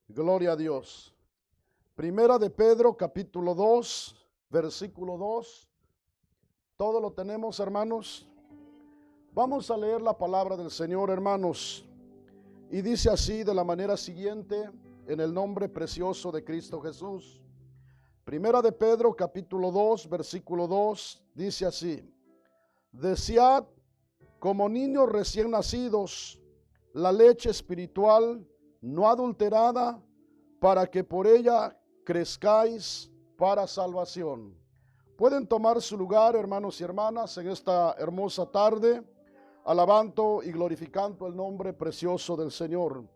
Gloria a Dios. Primera de Pedro, capítulo 2, versículo 2. Todo lo tenemos, hermanos. Vamos a leer la palabra del Señor, hermanos. Y dice así de la manera siguiente, en el nombre precioso de Cristo Jesús. Primera de Pedro, capítulo 2, versículo 2, dice así: Desead como niños recién nacidos la leche espiritual no adulterada, para que por ella crezcáis para salvación. Pueden tomar su lugar, hermanos y hermanas, en esta hermosa tarde, alabando y glorificando el nombre precioso del Señor.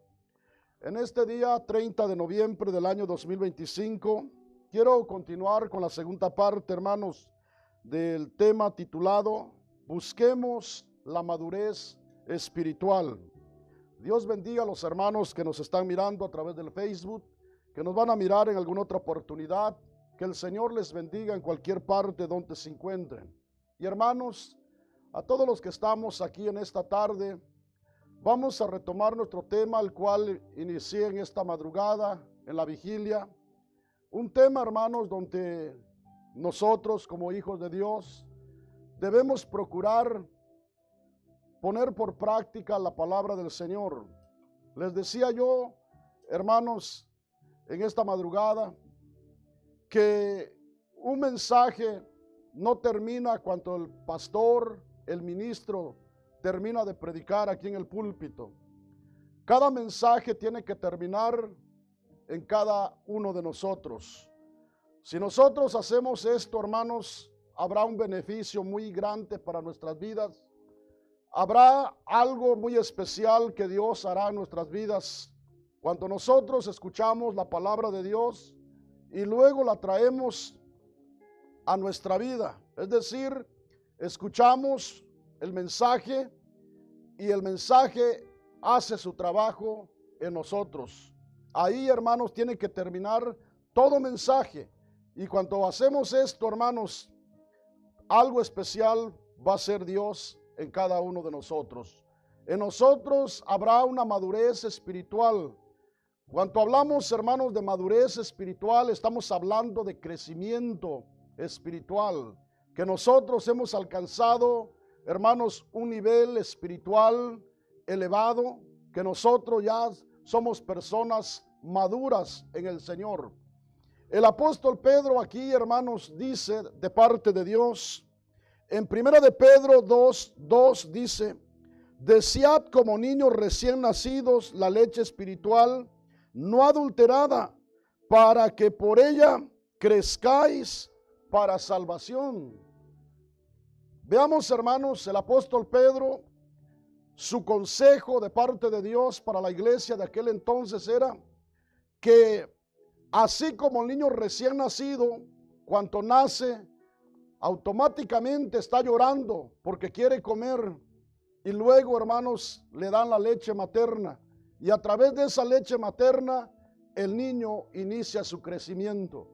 En este día 30 de noviembre del año 2025, quiero continuar con la segunda parte, hermanos, del tema titulado Busquemos la madurez espiritual. Dios bendiga a los hermanos que nos están mirando a través del Facebook, que nos van a mirar en alguna otra oportunidad. Que el Señor les bendiga en cualquier parte donde se encuentren. Y hermanos, a todos los que estamos aquí en esta tarde, vamos a retomar nuestro tema, el cual inicié en esta madrugada, en la vigilia. Un tema, hermanos, donde nosotros como hijos de Dios debemos procurar poner por práctica la palabra del Señor. Les decía yo, hermanos, en esta madrugada, que un mensaje no termina cuando el pastor, el ministro, termina de predicar aquí en el púlpito. Cada mensaje tiene que terminar en cada uno de nosotros. Si nosotros hacemos esto, hermanos, habrá un beneficio muy grande para nuestras vidas. Habrá algo muy especial que Dios hará en nuestras vidas cuando nosotros escuchamos la palabra de Dios y luego la traemos a nuestra vida. Es decir, escuchamos el mensaje y el mensaje hace su trabajo en nosotros. Ahí, hermanos, tiene que terminar todo mensaje. Y cuando hacemos esto, hermanos, algo especial va a ser Dios en cada uno de nosotros. En nosotros habrá una madurez espiritual. Cuando hablamos, hermanos, de madurez espiritual, estamos hablando de crecimiento espiritual, que nosotros hemos alcanzado, hermanos, un nivel espiritual elevado, que nosotros ya somos personas maduras en el Señor. El apóstol Pedro aquí, hermanos, dice de parte de Dios, en Primera de Pedro 2:2 dice: Desead como niños recién nacidos la leche espiritual no adulterada, para que por ella crezcáis para salvación. Veamos, hermanos, el apóstol Pedro, su consejo de parte de Dios para la iglesia de aquel entonces era que así como el niño recién nacido, cuando nace, automáticamente está llorando porque quiere comer, y luego, hermanos, le dan la leche materna, y a través de esa leche materna el niño inicia su crecimiento.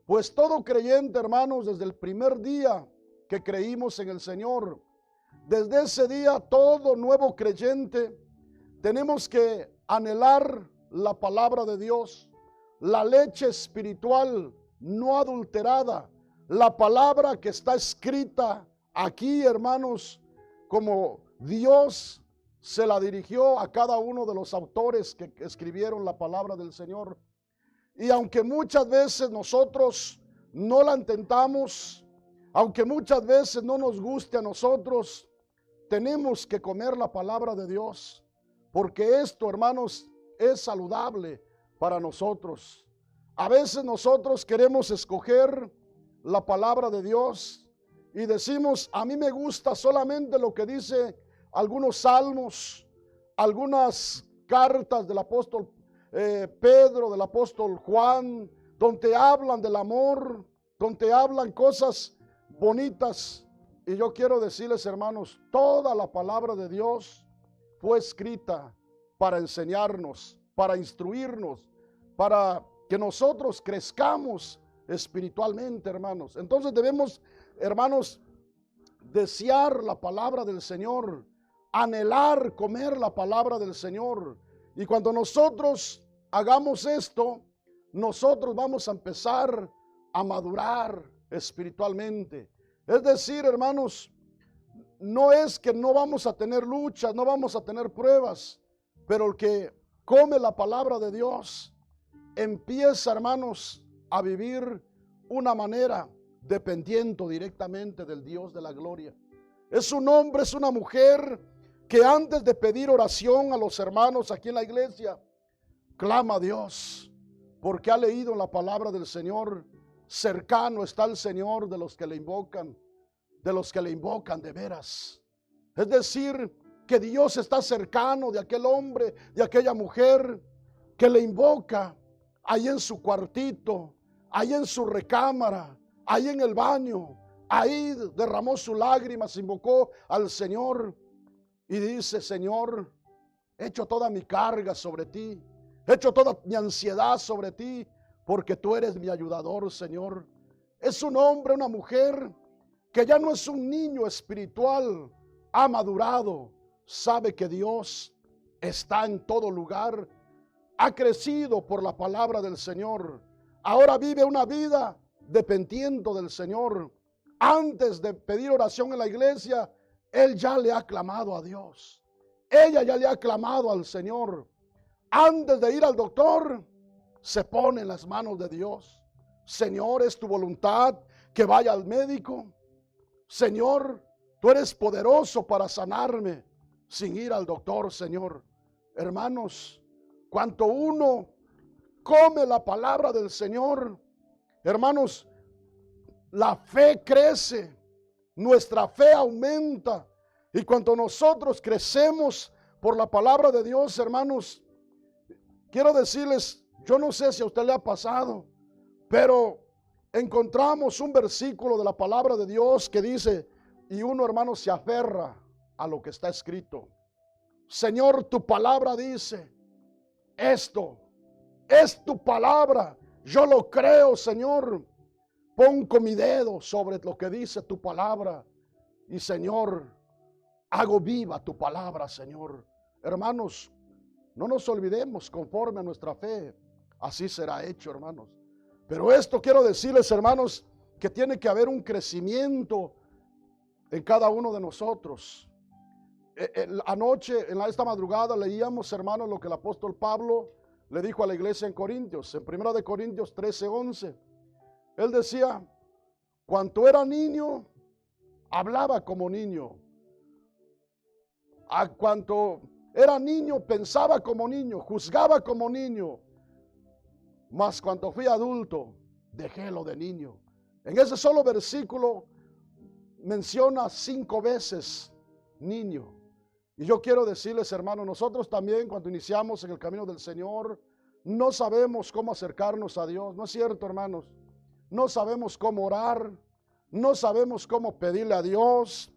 Pues todo creyente, hermanos, desde el primer día que creímos en el Señor, desde ese día todo nuevo creyente tenemos que anhelar la palabra de Dios, la leche espiritual no adulterada, la palabra que está escrita aquí, hermanos, como Dios se la dirigió a cada uno de los autores que escribieron la palabra del Señor. Y aunque muchas veces nosotros no la intentamos, aunque muchas veces no nos guste a nosotros, tenemos que comer la palabra de Dios, porque esto, hermanos, es saludable para nosotros. A veces nosotros queremos escoger la palabra de Dios y decimos: a mí me gusta solamente lo que dice algunos salmos, algunas cartas del apóstol Pedro, del apóstol Juan, donde hablan del amor, donde hablan cosas bonitas. Y yo quiero decirles, hermanos, toda la palabra de Dios fue escrita para enseñarnos, para instruirnos, para que nosotros crezcamos espiritualmente, hermanos. Entonces debemos, hermanos, desear la palabra del Señor, anhelar comer la palabra del Señor. Y cuando nosotros hagamos esto, nosotros vamos a empezar a madurar espiritualmente. Es decir, hermanos, no es que no vamos a tener luchas, no vamos a tener pruebas, pero el que come la palabra de Dios empieza, hermanos, a vivir una manera dependiendo directamente del Dios de la gloria. Es un hombre, es una mujer que antes de pedir oración a los hermanos aquí en la iglesia, clama a Dios, porque ha leído la palabra del Señor. Cercano está el Señor de los que le invocan, de veras. Es decir, que Dios está cercano de aquel hombre, de aquella mujer que le invoca ahí en su cuartito, ahí en su recámara, ahí en el baño, ahí derramó sus lágrimas, invocó al Señor y dice: Señor, echo toda mi carga sobre ti, echo toda mi ansiedad sobre ti, porque tú eres mi ayudador, Señor. Es un hombre, una mujer que ya no es un niño espiritual, ha madurado, sabe que Dios está en todo lugar, ha crecido por la palabra del Señor, ahora vive una vida dependiendo del Señor. Antes de pedir oración en la iglesia, él ya le ha clamado a Dios, ella ya le ha clamado al Señor. Antes de ir al doctor, se pone en las manos de Dios. Señor, es tu voluntad que vaya al médico. Señor, tú eres poderoso para sanarme sin ir al doctor, Señor. Hermanos, cuanto uno come la palabra del Señor, hermanos, la fe crece, nuestra fe aumenta. Y cuando nosotros crecemos por la palabra de Dios, hermanos, quiero decirles, yo no sé si a usted le ha pasado, pero encontramos un versículo de la palabra de Dios que dice, y uno, hermano, se aferra a lo que está escrito. Señor, tu palabra dice esto, es tu palabra, yo lo creo, Señor. Pongo mi dedo sobre lo que dice tu palabra y, Señor, hago viva tu palabra, Señor. Hermanos, no nos olvidemos, conforme a nuestra fe, así será hecho, hermanos. Pero esto quiero decirles, hermanos, que tiene que haber un crecimiento en cada uno de nosotros. Anoche, en esta madrugada, leíamos, hermanos, lo que el apóstol Pablo le dijo a la iglesia en Corintios, en 1 de Corintios 13:11. Él decía, cuando era niño, hablaba como niño. A cuanto era niño, pensaba como niño, juzgaba como niño. Mas cuando fui adulto, dejé lo de niño. En ese solo versículo menciona 5 veces niño. Y yo quiero decirles, hermanos, nosotros también cuando iniciamos en el camino del Señor, no sabemos cómo acercarnos a Dios. ¿No es cierto, hermanos? No sabemos cómo orar, no sabemos cómo pedirle a Dios.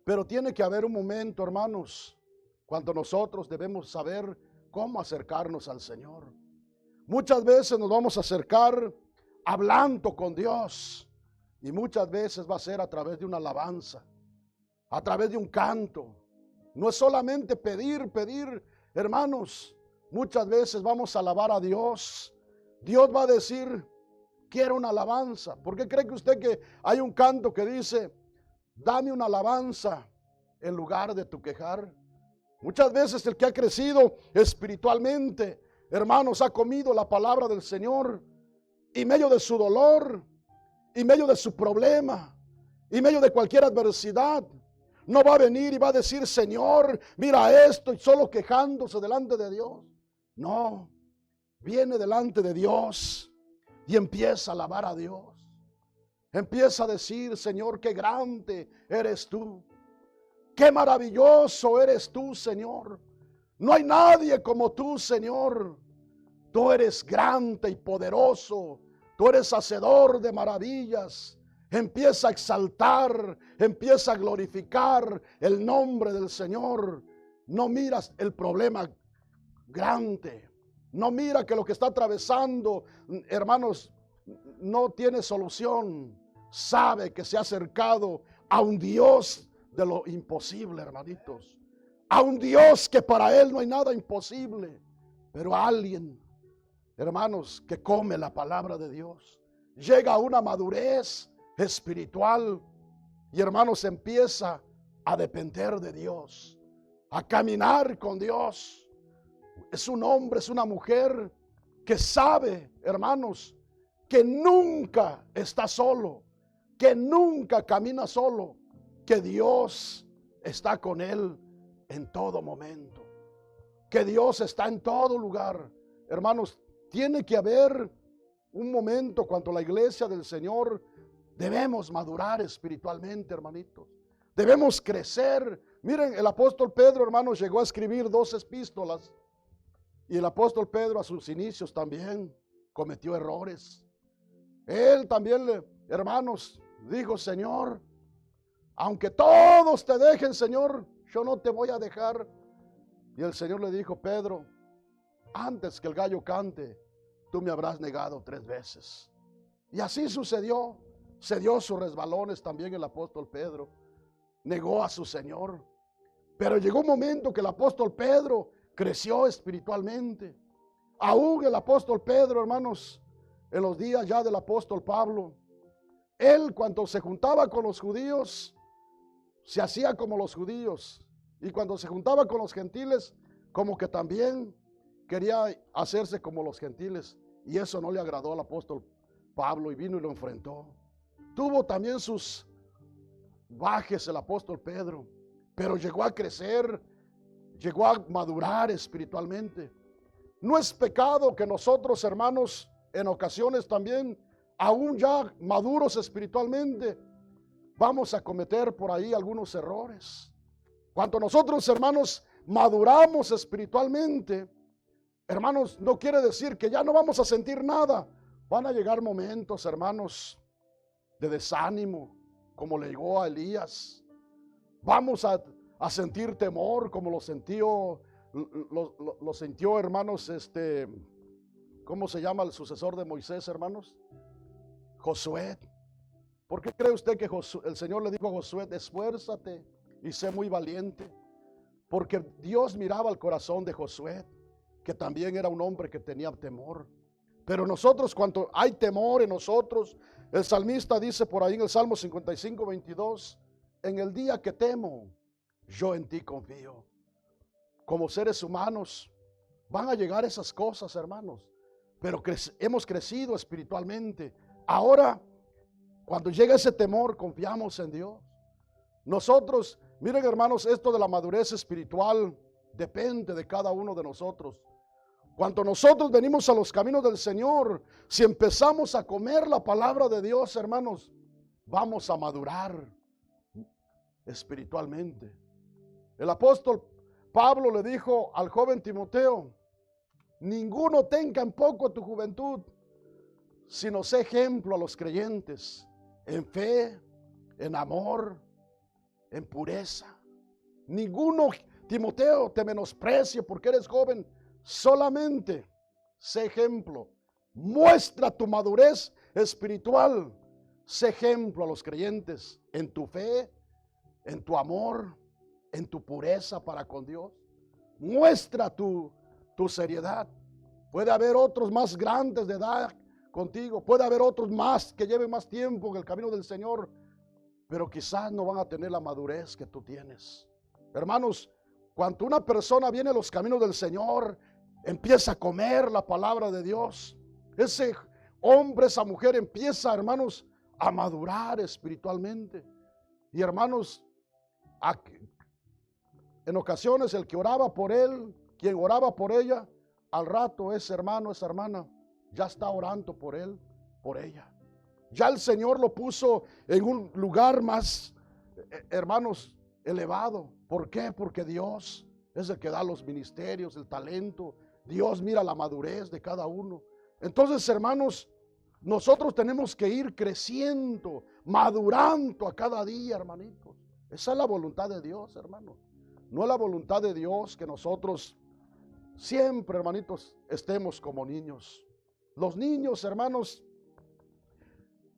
Pero tiene que haber un momento, hermanos, cuando nosotros debemos saber cómo acercarnos al Señor. Muchas veces nos vamos a acercar hablando con Dios y muchas veces va a ser a través de una alabanza, a través de un canto. No es solamente pedir, hermanos. Muchas veces vamos a alabar a Dios. Dios va a decir, quiero una alabanza. ¿Por qué cree que usted que hay un canto que dice, dame una alabanza en lugar de tu quejar? Muchas veces el que ha crecido espiritualmente, hermanos, ha comido la palabra del Señor y en medio de su dolor, en medio de su problema, en medio de cualquier adversidad, no va a venir y va a decir, Señor, mira esto, y solo quejándose delante de Dios. No, viene delante de Dios y empieza a alabar a Dios. Empieza a decir, Señor, qué grande eres tú. Qué maravilloso eres tú, Señor. No hay nadie como tú, Señor. Tú eres grande y poderoso. Tú eres hacedor de maravillas. Empieza a exaltar, empieza a glorificar el nombre del Señor. No miras el problema grande. No mira que lo que está atravesando, hermanos, no tiene solución. Sabe que se ha acercado a un Dios de lo imposible, hermanitos. A un Dios que para Él no hay nada imposible. Pero alguien, hermanos, que come la palabra de Dios, llega a una madurez espiritual y, hermanos, empieza a depender de Dios, a caminar con Dios. Es un hombre, es una mujer que sabe, hermanos, que nunca está solo, que nunca camina solo, que Dios está con él en todo momento, que Dios está en todo lugar. Hermanos, tiene que haber un momento cuando la iglesia del Señor debemos madurar espiritualmente, hermanitos. Debemos crecer. Miren, el apóstol Pedro, hermanos, llegó a escribir 2 epístolas. Y el apóstol Pedro a sus inicios también cometió errores. Él también, hermanos, dijo: Señor, aunque todos te dejen, Señor, yo no te voy a dejar. Y el Señor le dijo: Pedro, antes que el gallo cante, tú me habrás negado 3 veces. Y así sucedió. Se dio sus resbalones también el apóstol Pedro. Negó a su Señor. Pero llegó un momento que el apóstol Pedro creció espiritualmente. Aún el apóstol Pedro, hermanos, en los días ya del apóstol Pablo, él cuando se juntaba con los judíos, se hacía como los judíos. Y cuando se juntaba con los gentiles, como que también quería hacerse como los gentiles. Y eso no le agradó al apóstol Pablo y vino y lo enfrentó. Tuvo también sus bajes el apóstol Pedro, pero llegó a crecer, llegó a madurar espiritualmente. No es pecado que nosotros, hermanos, en ocasiones también, aún ya maduros espiritualmente, vamos a cometer por ahí algunos errores. Cuando nosotros, hermanos, maduramos espiritualmente, hermanos, no quiere decir que ya no vamos a sentir nada. Van a llegar momentos, hermanos, de desánimo, como le llegó a Elías. Vamos a sentir temor, como lo sintió, hermanos, ¿cómo se llama el sucesor de Moisés, hermanos? Josué. ¿Por qué cree usted que el Señor le dijo a Josué: esfuérzate y sé muy valiente? Porque Dios miraba el corazón de Josué, que también era un hombre que tenía temor. Pero nosotros, cuando hay temor en nosotros, el salmista dice por ahí en el Salmo 55, 22, en el día que temo, yo en ti confío. Como seres humanos, van a llegar esas cosas, hermanos, pero hemos crecido espiritualmente. Ahora, cuando llega ese temor, confiamos en Dios. Nosotros, miren, hermanos, esto de la madurez espiritual depende de cada uno de nosotros. Cuando nosotros venimos a los caminos del Señor, si empezamos a comer la palabra de Dios, hermanos, vamos a madurar espiritualmente. El apóstol Pablo le dijo al joven Timoteo: ninguno tenga en poco tu juventud, sino sé ejemplo a los creyentes en fe, en amor, en pureza. Ninguno, Timoteo, te menosprecie porque eres joven. Solamente sé ejemplo, muestra tu madurez espiritual, sé ejemplo a los creyentes en tu fe, en tu amor, en tu pureza para con Dios. Muestra tu seriedad. Puede haber otros más grandes de edad contigo, puede haber otros más que lleven más tiempo en el camino del Señor, pero quizás no van a tener la madurez que tú tienes. Hermanos, cuando una persona viene a los caminos del Señor, empieza a comer la palabra de Dios, ese hombre, esa mujer empieza, hermanos, a madurar espiritualmente. Y hermanos, en ocasiones el que oraba por él, quien oraba por ella, al rato ese hermano, esa hermana, ya está orando por él, por ella. Ya el Señor lo puso en un lugar más, hermanos, elevado. ¿Por qué? Porque Dios es el que da los ministerios, el talento. Dios mira la madurez de cada uno. Entonces, hermanos, nosotros tenemos que ir creciendo, madurando a cada día, hermanitos. Esa es la voluntad de Dios, hermanos. No es la voluntad de Dios que nosotros siempre, hermanitos, estemos como niños. Los niños, hermanos,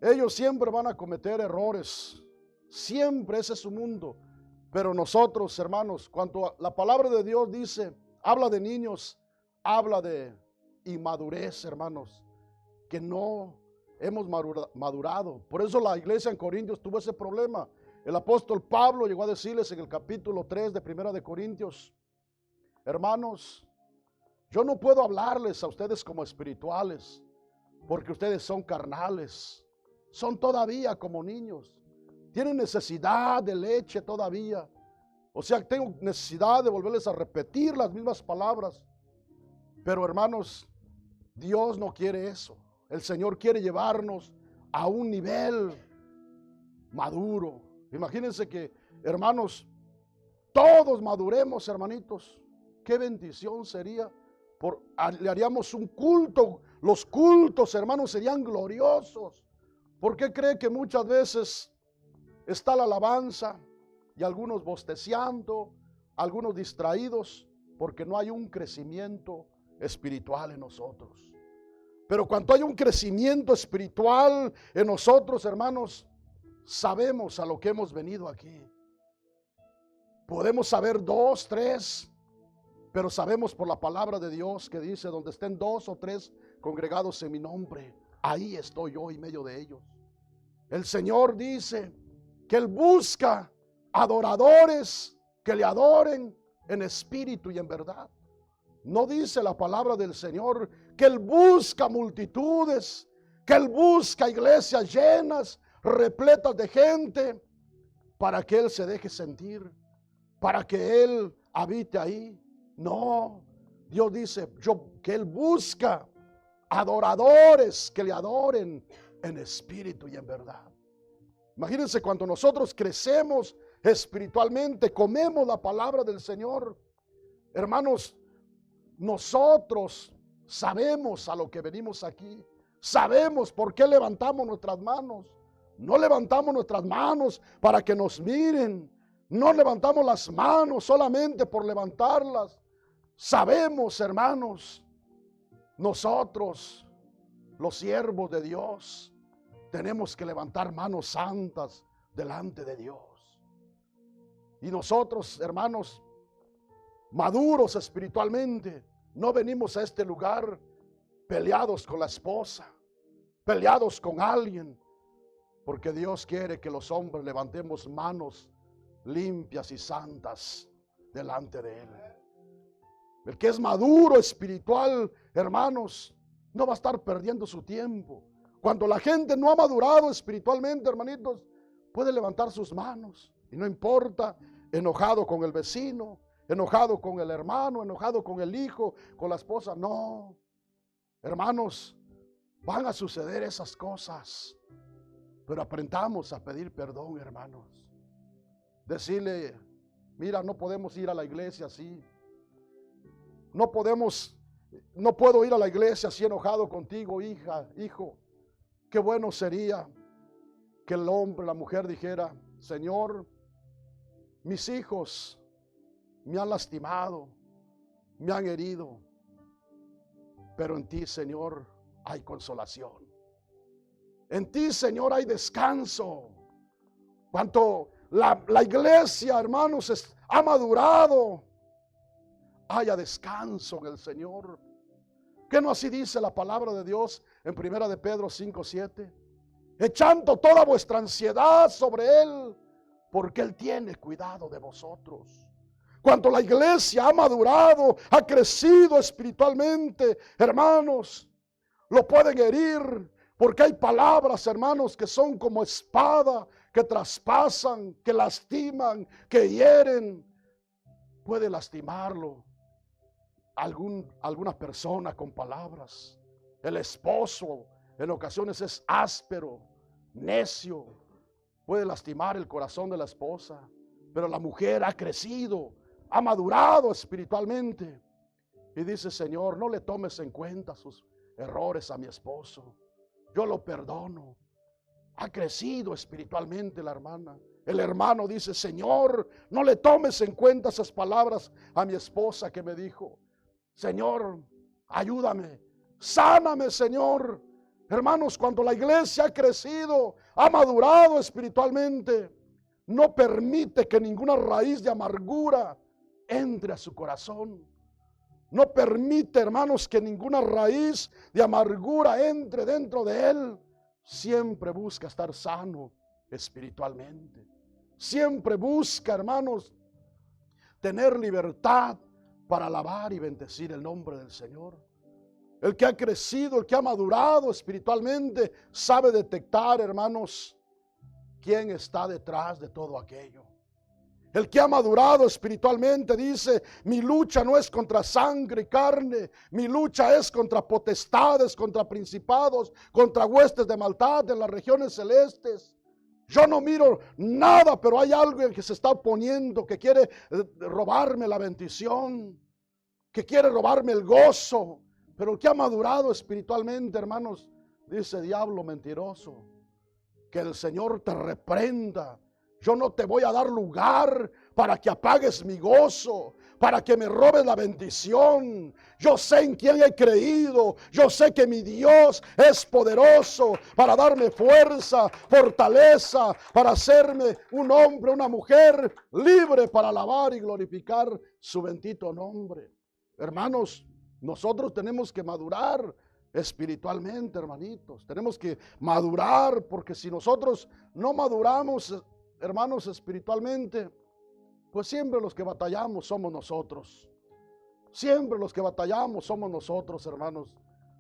ellos siempre van a cometer errores. Siempre ese es su mundo. Pero nosotros, hermanos, cuando la palabra de Dios dice, habla de niños, habla de inmadurez, hermanos, que no hemos madurado. Por eso la iglesia en Corintios tuvo ese problema. El apóstol Pablo llegó a decirles en el capítulo 3 de Primera de Corintios: hermanos, yo no puedo hablarles a ustedes como espirituales, porque ustedes son carnales, son todavía como niños, tienen necesidad de leche todavía. O sea, tengo necesidad de volverles a repetir las mismas palabras. Pero hermanos, Dios no quiere eso. El Señor quiere llevarnos a un nivel maduro. Imagínense que, hermanos, todos maduremos, hermanitos. Qué bendición sería. Le haríamos un culto. Los cultos, hermanos, serían gloriosos. ¿Por qué cree que muchas veces está la alabanza y algunos bosteciando, algunos distraídos? Porque no hay un crecimiento espiritual en nosotros. Pero cuando hay un crecimiento espiritual en nosotros, hermanos, sabemos a lo que hemos venido aquí. Podemos saber 2, 3, pero sabemos por la palabra de Dios que dice: donde estén 2 o 3 congregados en mi nombre, ahí estoy yo en medio de ellos. El Señor dice que Él busca adoradores que le adoren en espíritu y en verdad. No dice la palabra del Señor que Él busca multitudes, que Él busca iglesias llenas, repletas de gente, para que Él se deje sentir, para que Él habite ahí. No, Dios dice que Él busca adoradores que le adoren en espíritu y en verdad. Imagínense, cuando nosotros crecemos espiritualmente, comemos la palabra del Señor, hermanos, nosotros sabemos a lo que venimos aquí. Sabemos por qué levantamos nuestras manos. No levantamos nuestras manos para que nos miren. No levantamos las manos solamente por levantarlas. Sabemos, hermanos, nosotros, los siervos de Dios, tenemos que levantar manos santas delante de Dios. Y nosotros, hermanos, maduros espiritualmente, no venimos a este lugar peleados con la esposa, peleados con alguien, porque Dios quiere que los hombres levantemos manos limpias y santas delante de Él. El que es maduro espiritual, hermanos, no va a estar perdiendo su tiempo. Cuando la gente no ha madurado espiritualmente, hermanitos, puede levantar sus manos y no importa, enojado con el vecino, enojado con el hermano, enojado con el hijo, con la esposa. No, hermanos, van a suceder esas cosas, pero aprendamos a pedir perdón, hermanos. Decirle: mira, no podemos ir a la iglesia así. No puedo ir a la iglesia así enojado contigo, hija, hijo. Qué bueno sería que el hombre, la mujer dijera: Señor, mis hijos me han lastimado, me han herido, pero en ti, Señor, hay consolación. En ti, Señor, hay descanso. Cuanto la iglesia, hermanos, ha madurado, haya descanso en el Señor. ¿Qué no así dice la palabra de Dios en 1 de Pedro 5:7? Echando toda vuestra ansiedad sobre Él, porque Él tiene cuidado de vosotros. Cuando la iglesia ha madurado, ha crecido espiritualmente, hermanos, lo pueden herir, porque hay palabras, hermanos, que son como espada, que traspasan, que lastiman, que hieren. Puede lastimarlo alguna persona con palabras. El esposo en ocasiones es áspero, necio, puede lastimar el corazón de la esposa. Pero la mujer ha crecido, ha madurado espiritualmente y dice: Señor, no le tomes en cuenta sus errores a mi esposo, yo lo perdono. Ha crecido espiritualmente la hermana. El hermano dice: Señor, no le tomes en cuenta esas palabras a mi esposa que me dijo. Señor, ayúdame, sáname, Señor. Hermanos, cuando la iglesia ha crecido, ha madurado espiritualmente, no permite que ninguna raíz de amargura entre a su corazón. No permite, hermanos, que ninguna raíz de amargura entre dentro de él. Siempre busca estar sano espiritualmente. Siempre busca, hermanos, tener libertad para alabar y bendecir el nombre del Señor. El que ha crecido, el que ha madurado espiritualmente, sabe detectar, hermanos, quién está detrás de todo aquello. El que ha madurado espiritualmente dice: mi lucha no es contra sangre y carne, mi lucha es contra potestades, contra principados, contra huestes de maldad en las regiones celestes. Yo no miro nada, pero hay algo en que se está oponiendo, que quiere robarme la bendición, que quiere robarme el gozo. Pero el que ha madurado espiritualmente, hermanos, dice: diablo mentiroso, que el Señor te reprenda. Yo no te voy a dar lugar para que apagues mi gozo, para que me robes la bendición. Yo sé en quién he creído. Yo sé que mi Dios es poderoso para darme fuerza, fortaleza, para hacerme un hombre, una mujer libre para alabar y glorificar su bendito nombre. Hermanos, nosotros tenemos que madurar espiritualmente, hermanitos. Tenemos que madurar, porque si nosotros no maduramos, hermanos, espiritualmente, pues siempre los que batallamos somos nosotros. Siempre los que batallamos somos nosotros, hermanos.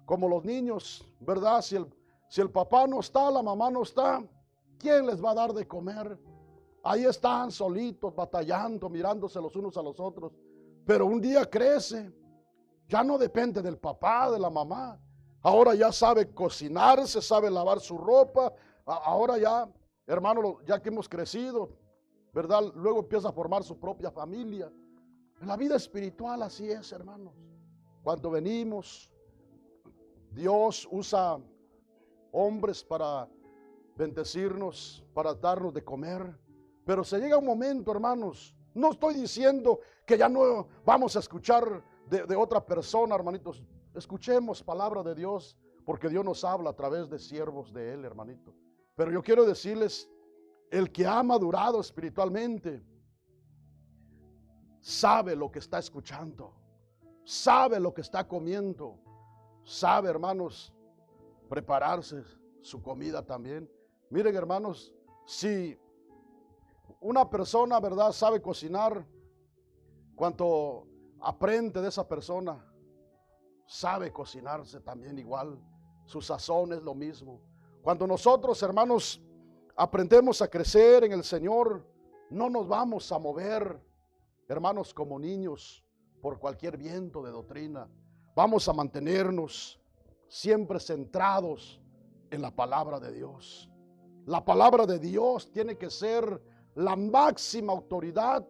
Como los niños, ¿verdad? Si el papá no está, la mamá no está, ¿quién les va a dar de comer? Ahí están solitos, batallando, mirándose los unos a los otros. Pero un día crece, ya no depende del papá, de la mamá. Ahora ya sabe cocinarse, sabe lavar su ropa. Ahora ya, hermano, ya que hemos crecido, ¿verdad? Luego empieza a formar su propia familia. En la vida espiritual así es, hermanos. Cuando venimos, Dios usa hombres para bendecirnos, para darnos de comer. Pero se llega un momento, hermanos, no estoy diciendo que ya no vamos a escuchar de otra persona, hermanitos. Escuchemos palabra de Dios, porque Dios nos habla a través de siervos de Él, hermanito. Pero yo quiero decirles, el que ha madurado espiritualmente sabe lo que está escuchando, sabe lo que está comiendo, sabe, hermanos, prepararse su comida también. Miren, hermanos, si una persona, ¿verdad?, sabe cocinar, cuanto aprende de esa persona, sabe cocinarse también igual. Su sazón es lo mismo. Cuando nosotros, hermanos, aprendemos a crecer en el Señor, no nos vamos a mover, hermanos, como niños por cualquier viento de doctrina. Vamos a mantenernos siempre centrados en la palabra de Dios. La palabra de Dios tiene que ser la máxima autoridad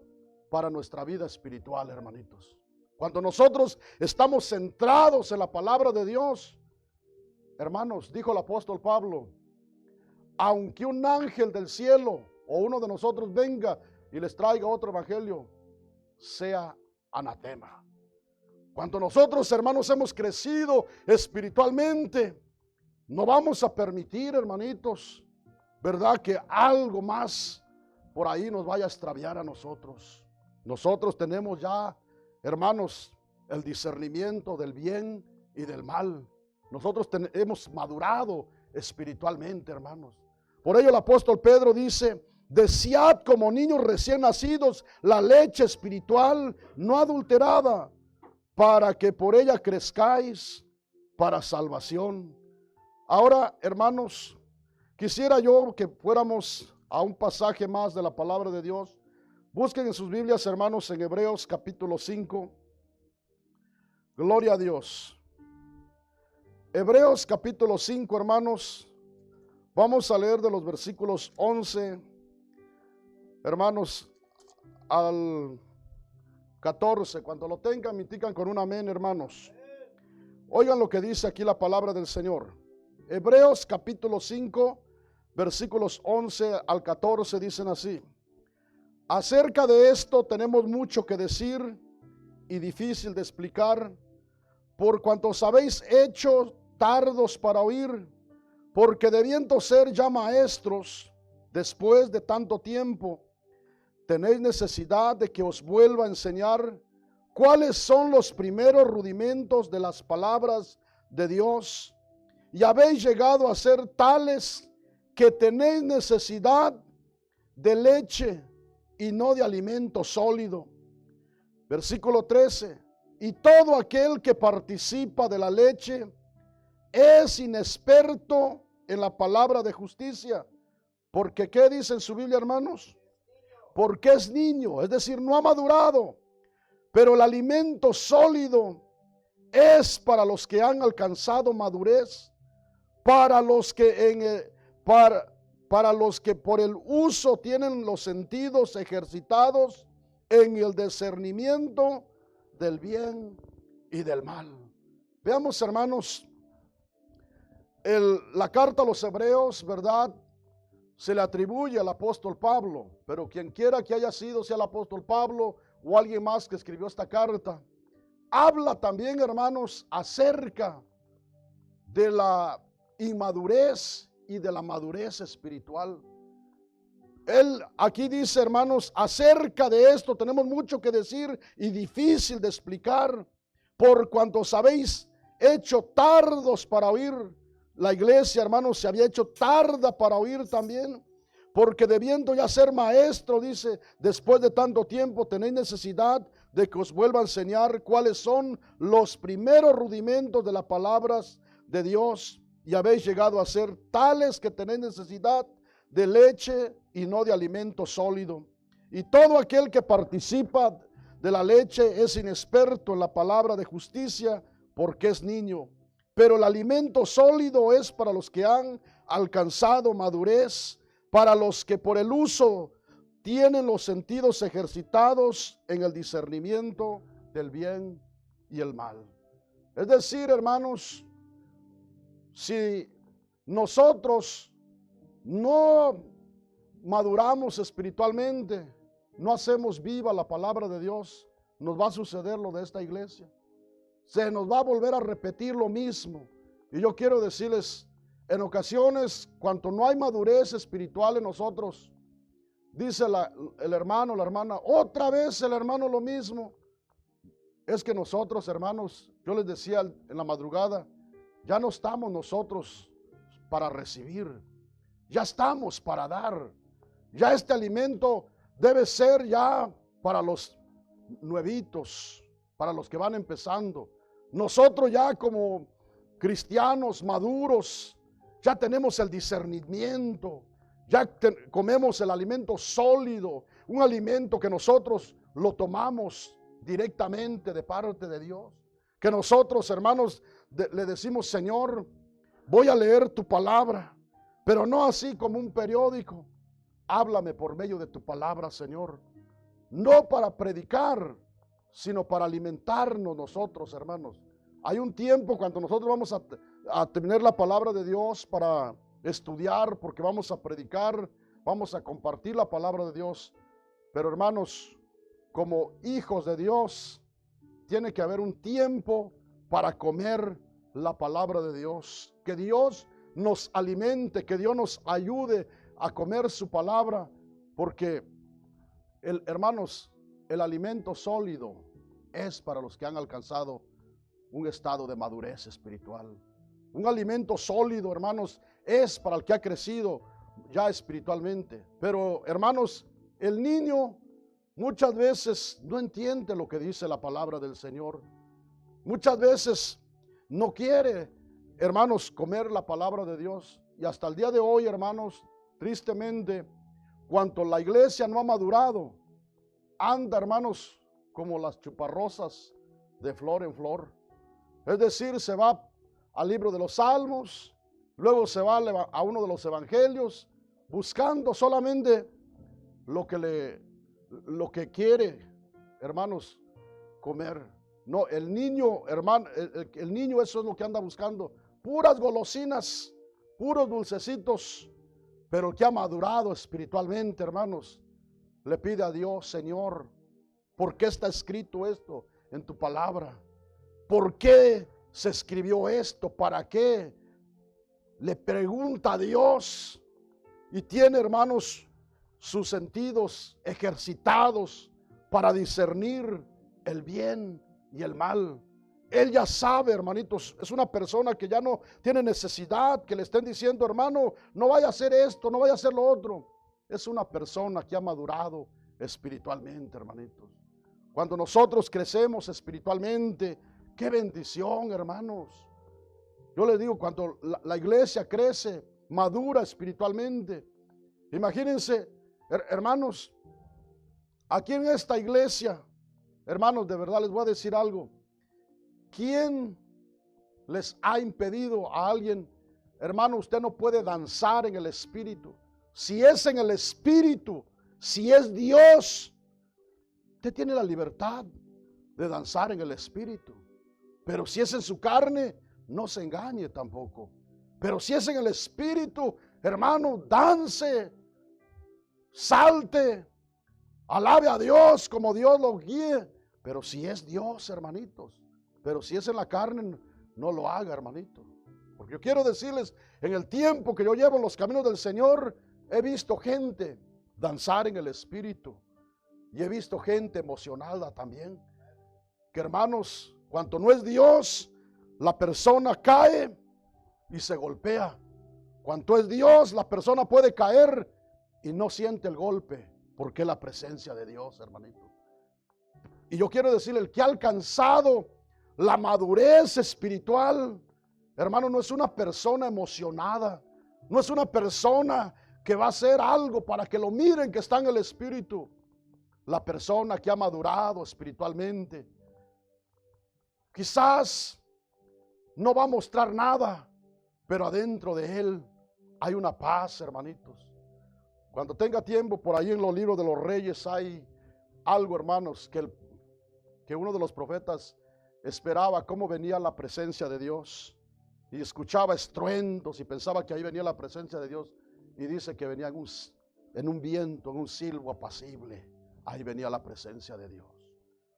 para nuestra vida espiritual, hermanitos. Cuando nosotros estamos centrados en la palabra de Dios, hermanos, dijo el apóstol Pablo: aunque un ángel del cielo o uno de nosotros venga y les traiga otro evangelio, sea anatema. Cuando nosotros, hermanos, hemos crecido espiritualmente, no vamos a permitir, hermanitos, ¿verdad?, que algo más por ahí nos vaya a extraviar a nosotros. Nosotros tenemos ya, hermanos, el discernimiento del bien y del mal. Nosotros hemos madurado espiritualmente, hermanos. Por ello el apóstol Pedro dice: desead como niños recién nacidos la leche espiritual no adulterada, para que por ella crezcáis para salvación. Ahora, hermanos, quisiera yo que fuéramos a un pasaje más de la palabra de Dios. Busquen en sus Biblias, hermanos, en Hebreos capítulo 5. Gloria a Dios. Hebreos capítulo 5, hermanos. Vamos a leer de los versículos 11, hermanos, al 14. Cuando lo tengan, me indican con un amén, hermanos. Oigan lo que dice aquí la palabra del Señor. Hebreos capítulo 5, versículos 11 al 14 dicen así: acerca de esto tenemos mucho que decir y difícil de explicar, por cuanto os habéis hecho tardos para oír, porque debiendo ser ya maestros después de tanto tiempo, tenéis necesidad de que os vuelva a enseñar cuáles son los primeros rudimentos de las palabras de Dios, y habéis llegado a ser tales que tenéis necesidad de leche y no de alimento sólido. Versículo 13. Y todo aquel que participa de la leche es inexperto en la palabra de justicia. Porque, ¿qué dice en su Biblia, hermanos? Porque es niño, es decir, no ha madurado. Pero el alimento sólido es para los que han alcanzado madurez, para los que para los que por el uso tienen los sentidos ejercitados en el discernimiento del bien y del mal. Veamos, hermanos, la carta a los Hebreos, ¿verdad? Se le atribuye al apóstol Pablo, pero quien quiera que haya sido, sea el apóstol Pablo o alguien más que escribió esta carta, habla también, hermanos, acerca de la inmadurez y de la madurez espiritual. Él aquí dice, hermanos, acerca de esto tenemos mucho que decir y difícil de explicar, por cuanto os habéis hecho tardos para oír. La iglesia, hermanos, se había hecho tarda para oír también, porque debiendo ya ser maestro, dice, después de tanto tiempo tenéis necesidad de que os vuelva a enseñar cuáles son los primeros rudimentos de las palabras de Dios, y habéis llegado a ser tales que tenéis necesidad de leche y no de alimento sólido. Y todo aquel que participa de la leche es inexperto en la palabra de justicia, porque es niño. Pero el alimento sólido es para los que han alcanzado madurez, para los que por el uso tienen los sentidos ejercitados en el discernimiento del bien y el mal. Es decir, hermanos, si nosotros no maduramos espiritualmente, no hacemos viva la palabra de Dios, nos va a suceder lo de esta iglesia. Se nos va a volver a repetir lo mismo. Y yo quiero decirles, en ocasiones, cuando no hay madurez espiritual en nosotros, dice el hermano, la hermana, otra vez el hermano lo mismo. Es que nosotros, hermanos, yo les decía en la madrugada, ya no estamos nosotros para recibir, ya estamos para dar. Ya este alimento debe ser ya para los nuevitos, para los que van empezando. Nosotros ya como cristianos maduros, ya tenemos el discernimiento, ya comemos el alimento sólido, un alimento que nosotros lo tomamos directamente de parte de Dios. Que nosotros, hermanos, le decimos, Señor, voy a leer tu palabra, pero no así como un periódico. Háblame por medio de tu palabra, Señor. No para predicar, sino para alimentarnos nosotros, hermanos. Hay un tiempo cuando nosotros vamos a tener la palabra de Dios para estudiar, porque vamos a predicar, vamos a compartir la palabra de Dios. Pero, hermanos, como hijos de Dios, tiene que haber un tiempo para comer la palabra de Dios. Que Dios nos alimente, que Dios nos ayude a comer su palabra, porque, hermanos, el alimento sólido es para los que han alcanzado un estado de madurez espiritual. Un alimento sólido, hermanos, es para el que ha crecido ya espiritualmente. Pero, hermanos, el niño muchas veces no entiende lo que dice la palabra del Señor. Muchas veces no quiere, hermanos, comer la palabra de Dios. Y hasta el día de hoy, hermanos, tristemente, cuanto la iglesia no ha madurado, anda, hermanos, como las chuparrosas de flor en flor. Es decir, se va al libro de los Salmos, luego se va a uno de los evangelios, buscando solamente lo que quiere, hermanos, comer. No, el niño, hermano, el niño eso es lo que anda buscando, puras golosinas, puros dulcecitos. Pero el que ha madurado espiritualmente, hermanos, le pide a Dios, Señor, ¿por qué está escrito esto en tu palabra? ¿Por qué se escribió esto? ¿Para qué? Le pregunta a Dios y tiene, hermanos, sus sentidos ejercitados para discernir el bien y el mal. Él ya sabe, hermanitos, es una persona que ya no tiene necesidad que le estén diciendo, hermano, no vaya a hacer esto, no vaya a hacer lo otro. Es una persona que ha madurado espiritualmente, hermanitos. Cuando nosotros crecemos espiritualmente, qué bendición, hermanos. Yo les digo, cuando la iglesia crece, madura espiritualmente. Imagínense, hermanos, aquí en esta iglesia, hermanos, de verdad les voy a decir algo. ¿Quién les ha impedido a alguien? Hermano, usted no puede danzar en el Espíritu. Si es en el Espíritu, si es Dios, usted tiene la libertad de danzar en el Espíritu. Pero si es en su carne, no se engañe tampoco. Pero si es en el Espíritu, hermano, dance, salte, alabe a Dios como Dios lo guíe. Pero si es Dios, hermanitos. Pero si es en la carne, no lo haga, hermanito. Porque yo quiero decirles, en el tiempo que yo llevo en los caminos del Señor, he visto gente danzar en el Espíritu. Y he visto gente emocionada también. Que hermanos, cuando no es Dios, la persona cae y se golpea. Cuando es Dios, la persona puede caer y no siente el golpe. Porque es la presencia de Dios, hermanito. Y yo quiero decirle, el que ha alcanzado la madurez espiritual, hermano, no es una persona emocionada, no es una persona que va a hacer algo para que lo miren que está en el Espíritu. La persona que ha madurado espiritualmente, quizás no va a mostrar nada, pero adentro de él hay una paz, hermanitos. Cuando tenga tiempo, por ahí en los libros de los reyes hay algo, hermanos, que uno de los profetas esperaba cómo venía la presencia de Dios y escuchaba estruendos y pensaba que ahí venía la presencia de Dios, y dice que venía en un viento, en un silbo apacible. Ahí venía la presencia de Dios.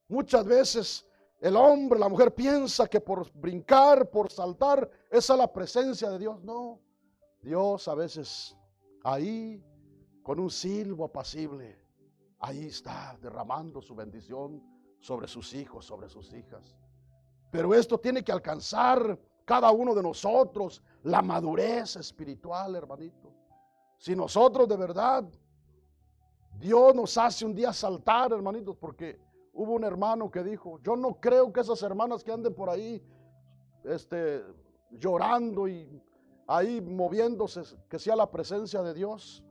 Muchas veces el hombre, la mujer piensa que por brincar, por saltar, esa es la presencia de Dios. No, Dios a veces ahí con un silbo apacible, ahí está derramando su bendición sobre sus hijos, sobre sus hijas. Pero esto tiene que alcanzar cada uno de nosotros, la madurez espiritual, hermanito. Si nosotros de verdad, Dios nos hace un día saltar, hermanitos, porque hubo un hermano que dijo, yo no creo que esas hermanas que anden por ahí, llorando y ahí moviéndose, que sea la presencia de Dios.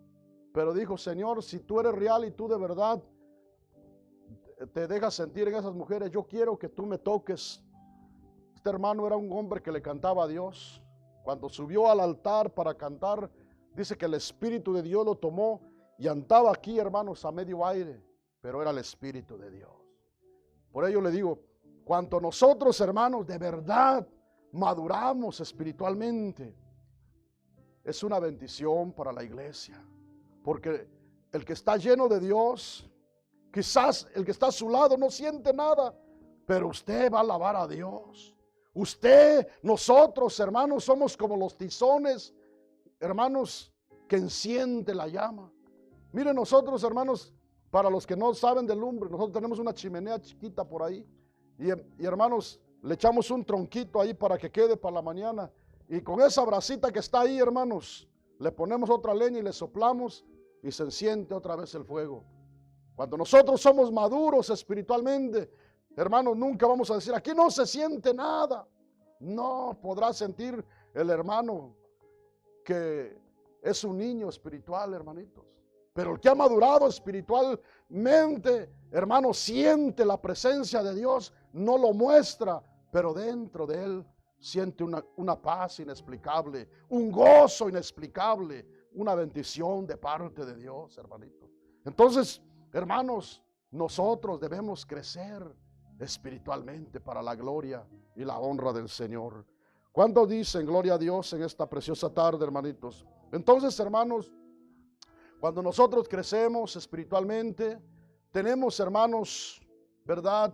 Pero dijo, Señor, si tú eres real y tú de verdad te dejas sentir en esas mujeres, yo quiero que tú me toques. Este hermano era un hombre que le cantaba a Dios. Cuando subió al altar para cantar, dice que el Espíritu de Dios lo tomó y andaba aquí, hermanos, a medio aire, pero era el Espíritu de Dios. Por ello le digo, cuando nosotros, hermanos, de verdad maduramos espiritualmente, es una bendición para la iglesia. Porque el que está lleno de Dios, quizás el que está a su lado no siente nada, pero usted va a alabar a Dios. Usted, nosotros, hermanos, somos como los tizones, hermanos, que enciende la llama. Miren, nosotros, hermanos, para los que no saben de lumbre, nosotros tenemos una chimenea chiquita por ahí. Y hermanos, le echamos un tronquito ahí para que quede para la mañana. Y con esa brasita que está ahí, hermanos, le ponemos otra leña y le soplamos y se enciende otra vez el fuego. Cuando nosotros somos maduros espiritualmente, hermanos, nunca vamos a decir, aquí no se siente nada. No podrá sentir el hermano que es un niño espiritual, hermanitos. Pero el que ha madurado espiritualmente, hermano, siente la presencia de Dios, no lo muestra, pero dentro de él siente una paz inexplicable, un gozo inexplicable, una bendición de parte de Dios, hermanito. Entonces, hermanos, nosotros debemos crecer espiritualmente para la gloria y la honra del Señor. ¿Cuántos dicen gloria a Dios en esta preciosa tarde, hermanitos? Entonces, hermanos, cuando nosotros crecemos espiritualmente, tenemos, hermanos, ¿verdad?,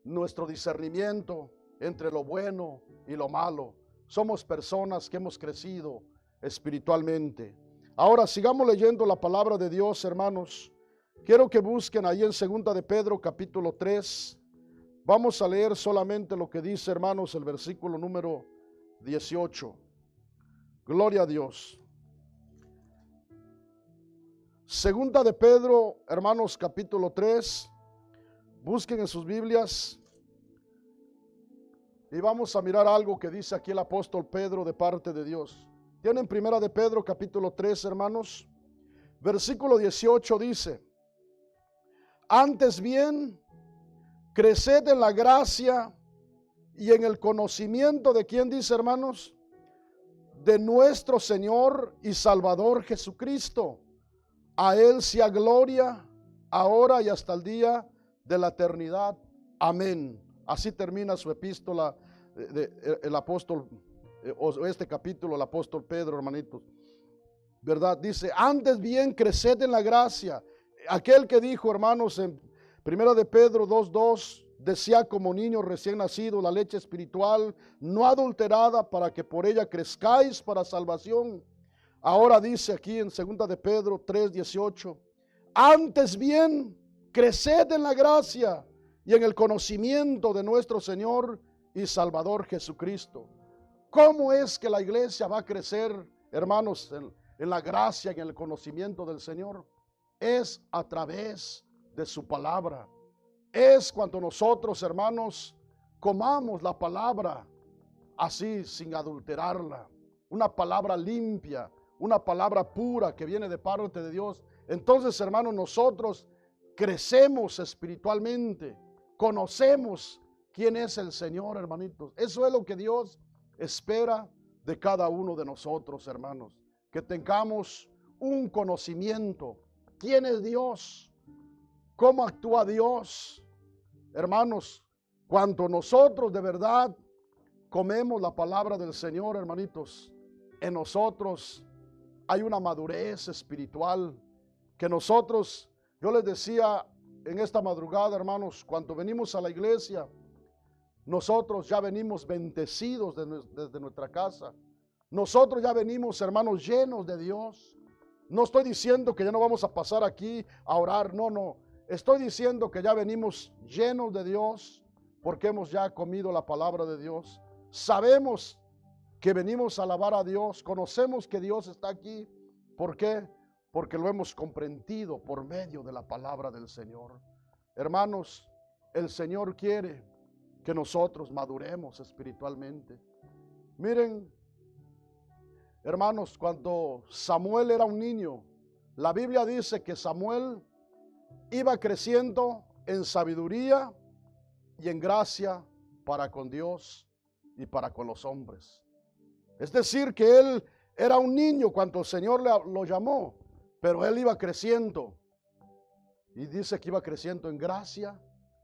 nuestro discernimiento entre lo bueno y lo malo. Somos personas que hemos crecido espiritualmente. Ahora sigamos leyendo la palabra de Dios, hermanos. Quiero que busquen ahí en 2 de Pedro capítulo 3, Vamos a leer solamente lo que dice, hermanos, el versículo número 18. Gloria a Dios. Segunda de Pedro, hermanos, capítulo 3. Busquen en sus Biblias. Y vamos a mirar algo que dice aquí el apóstol Pedro de parte de Dios. Tienen Primera de Pedro, capítulo 3, hermanos. Versículo 18 dice: antes bien, creced en la gracia y en el conocimiento de quién, dice, hermanos, de nuestro Señor y Salvador Jesucristo. A Él sea gloria, ahora y hasta el día de la eternidad. Amén. Así termina su epístola el apóstol, o este capítulo, el apóstol Pedro, hermanitos. ¿Verdad? Dice, antes bien, creced en la gracia. Aquel que dijo, hermanos, en Primera de Pedro 2:2, decía como niño recién nacido la leche espiritual, no adulterada, para que por ella crezcáis para salvación. Ahora dice aquí en Segunda de Pedro 3:18, antes bien, creced en la gracia y en el conocimiento de nuestro Señor y Salvador Jesucristo. ¿Cómo es que la iglesia va a crecer, hermanos, en la gracia y en el conocimiento del Señor? Es a través de su palabra. Es cuando nosotros, hermanos, comamos la palabra así, sin adulterarla. Una palabra limpia, una palabra pura que viene de parte de Dios. Entonces, hermanos, nosotros crecemos espiritualmente, conocemos quién es el Señor, hermanitos. Eso es lo que Dios espera de cada uno de nosotros, hermanos, que tengamos un conocimiento. ¿Quién es Dios? ¿Cómo actúa Dios? Hermanos, cuando nosotros de verdad comemos la palabra del Señor, hermanitos, en nosotros hay una madurez espiritual que nosotros, yo les decía en esta madrugada, hermanos, cuando venimos a la iglesia, nosotros ya venimos bendecidos desde nuestra casa. Nosotros ya venimos, hermanos, llenos de Dios. No estoy diciendo que ya no vamos a pasar aquí a orar, no. Estoy diciendo que ya venimos llenos de Dios porque hemos ya comido la palabra de Dios. Sabemos que venimos a alabar a Dios, conocemos que Dios está aquí. ¿Por qué? Porque lo hemos comprendido por medio de la palabra del Señor. Hermanos, el Señor quiere que nosotros maduremos espiritualmente. Miren, hermanos, cuando Samuel era un niño, la Biblia dice que Samuel iba creciendo en sabiduría y en gracia para con Dios y para con los hombres. Es decir, que él era un niño cuando el Señor lo llamó, pero él iba creciendo. Y dice que iba creciendo en gracia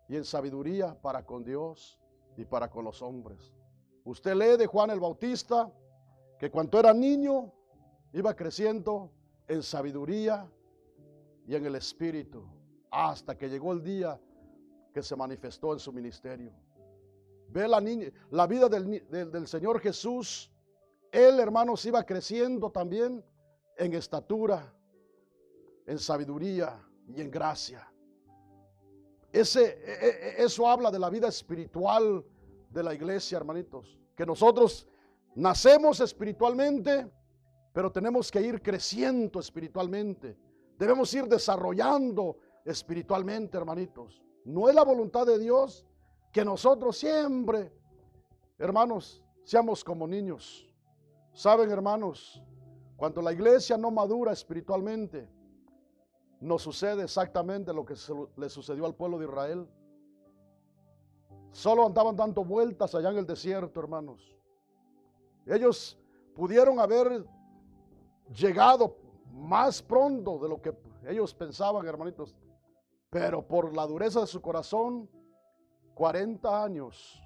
y en sabiduría para con Dios y para con los hombres. Usted lee de Juan el Bautista que cuando era niño iba creciendo en sabiduría y en el Espíritu, hasta que llegó el día que se manifestó en su ministerio. Ve la vida del Señor Jesús. Él, hermanos, iba creciendo también en estatura, en sabiduría y en gracia. Eso habla de la vida espiritual de la iglesia, hermanitos. Que nosotros nacemos espiritualmente, pero tenemos que ir creciendo espiritualmente. Debemos ir desarrollando espiritualmente, hermanitos. No es la voluntad de Dios que nosotros siempre, hermanos, seamos como niños. Saben, hermanos, cuando la iglesia no madura espiritualmente, nos sucede exactamente lo que le sucedió al pueblo de Israel. Solo andaban dando vueltas allá en el desierto, hermanos. Ellos pudieron haber llegado más pronto de lo que ellos pensaban, hermanitos, pero por la dureza de su corazón, 40 años,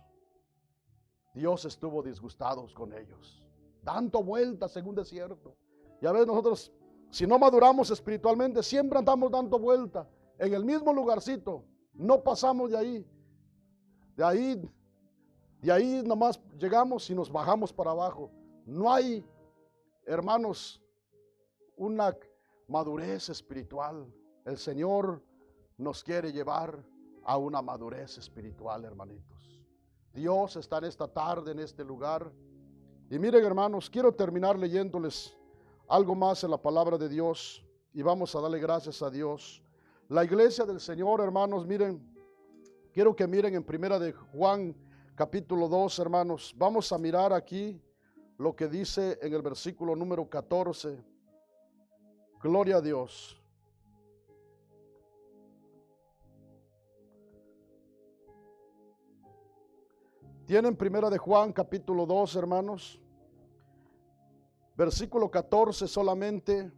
Dios estuvo disgustado con ellos, dando vueltas en un desierto. Y a veces nosotros, si no maduramos espiritualmente, siempre andamos dando vueltas en el mismo lugarcito, no pasamos de ahí. De ahí nomás llegamos y nos bajamos para abajo. No hay, hermanos, una madurez espiritual. El Señor nos quiere llevar a una madurez espiritual, hermanitos. Dios está en esta tarde, en este lugar. Y miren, hermanos, quiero terminar leyéndoles algo más en la palabra de Dios y vamos a darle gracias a Dios. La iglesia del Señor, hermanos, miren, quiero que miren en primera de Juan capítulo 2, hermanos. Vamos a mirar aquí lo que dice en el versículo número 14. Gloria a Dios. Tienen primera de Juan capítulo 2, hermanos. Versículo 14 solamente.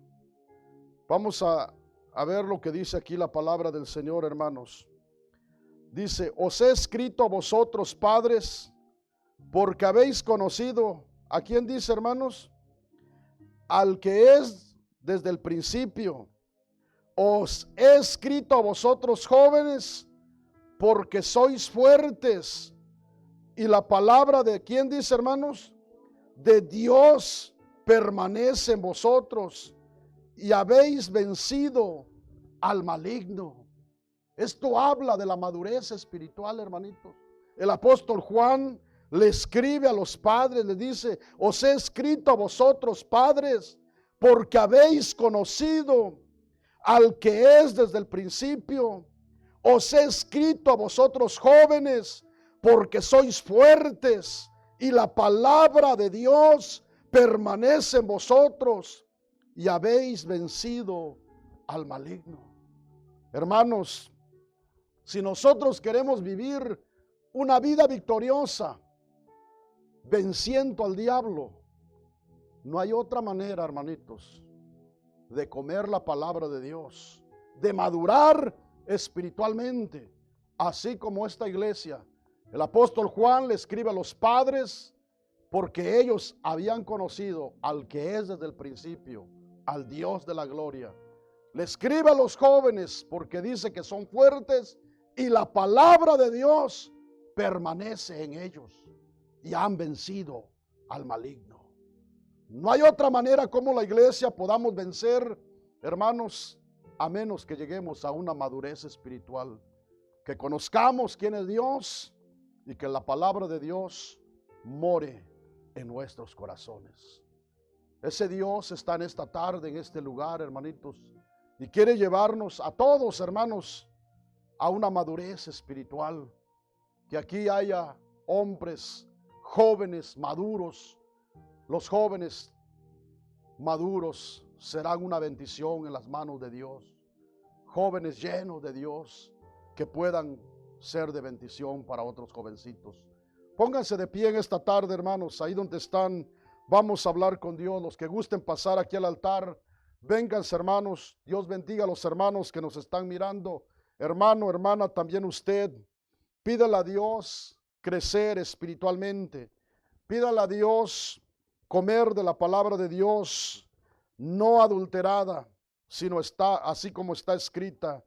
Vamos a ver lo que dice aquí la palabra del Señor, hermanos. Dice, os he escrito a vosotros, padres, porque habéis conocido, ¿a quién dice, hermanos? Al que es desde el principio. Os he escrito a vosotros, jóvenes, porque sois fuertes. Y la palabra de ¿quién dice, hermanos? De Dios permanece en vosotros y habéis vencido al maligno. Esto habla de la madurez espiritual, hermanitos. El apóstol Juan le escribe a los padres, le dice, os he escrito a vosotros, padres, porque habéis conocido al que es desde el principio. Os he escrito a vosotros, jóvenes, porque sois fuertes y la palabra de Dios permanece en vosotros y habéis vencido al maligno. Hermanos, si nosotros queremos vivir una vida victoriosa, venciendo al diablo, no hay otra manera, hermanitos, de comer la palabra de Dios, de madurar espiritualmente, así como esta iglesia. El apóstol Juan le escribe a los padres porque ellos habían conocido al que es desde el principio, al Dios de la gloria. Le escribe a los jóvenes porque dice que son fuertes y la palabra de Dios permanece en ellos y han vencido al maligno. No hay otra manera como la iglesia podamos vencer, hermanos, a menos que lleguemos a una madurez espiritual, que conozcamos quién es Dios y que la palabra de Dios more en nuestros corazones. Ese Dios está en esta tarde, en este lugar, hermanitos, y quiere llevarnos a todos, hermanos, a una madurez espiritual. Que aquí haya hombres, jóvenes, maduros. Los jóvenes maduros serán una bendición en las manos de Dios. Jóvenes llenos de Dios que puedan ser de bendición para otros jovencitos. Pónganse de pie en esta tarde, hermanos, ahí donde están. Vamos a hablar con Dios. Los que gusten pasar aquí al altar, vénganse, hermanos. Dios bendiga a los hermanos que nos están mirando. Hermano, hermana, también usted, pídale a Dios crecer espiritualmente. Pídale a Dios comer de la palabra de Dios, no adulterada, sino está así como está escrita.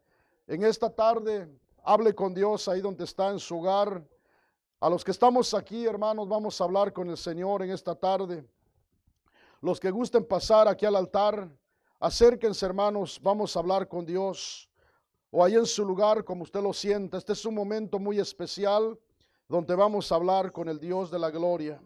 En esta tarde, hable con Dios ahí donde está en su hogar. A los que estamos aquí, hermanos, vamos a hablar con el Señor en esta tarde. Los que gusten pasar aquí al altar, acérquense, hermanos, vamos a hablar con Dios. O ahí en su lugar, como usted lo sienta. Este es un momento muy especial donde vamos a hablar con el Dios de la gloria.